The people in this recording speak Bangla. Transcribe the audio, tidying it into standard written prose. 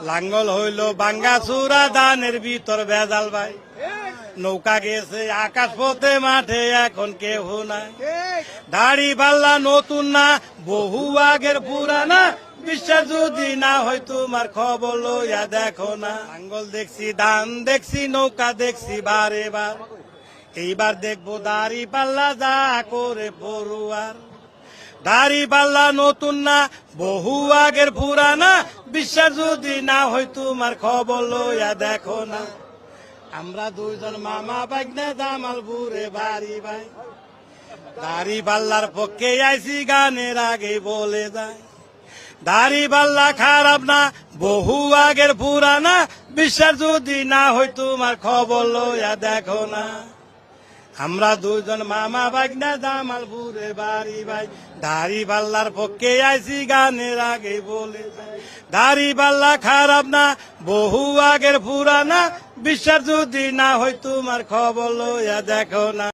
লাঙ্গল হইল বাঙ্গা চূড়া ধানের ভিতর ভেজাল ভাই নৌকা গেছে আকাশ পথে মাঠে এখন কেহ নাই দাড়ি পাল্লা নতুন না বহু আগের পুরানা বিশ্বাস যদি না হয় তোমার খবর লইয়া দেখো না লাঙ্গল দেখছি ধান দেখছি নৌকা দেখছি বারে বার এইবার দেখবো দাড়ি পাল্লা যা করে পড়ুয়ার দাড়ি পাল্লা নতুন না বহু আগের পুরানা বিশ্বাস যদি না হয় তোমার খবর লইয়া দেখো না আমরা দুইজন মামা বাগনা জামালপুরে বাড়ি ভাই দাড়ি পাল্লার পক্ষে আইসি গানের আগে বলে যায় দাড়ি পাল্লা খারাপ না বহু আগের পুরানা বিশ্বাস যদি না হয় তোমার খবর লইয়া দেখো না আমরা দুইজন মামা বাগনা জামালপুরে বাড়ি ভাই দাড়ি পাল্লার পক্ষে আইসি গানের আগে বলে দাড়ি পাল্লা খারাপ না বহু আগের পুরানা বিশ্বাস যদি না হয় তোমার খবর লইয়া দেখো না।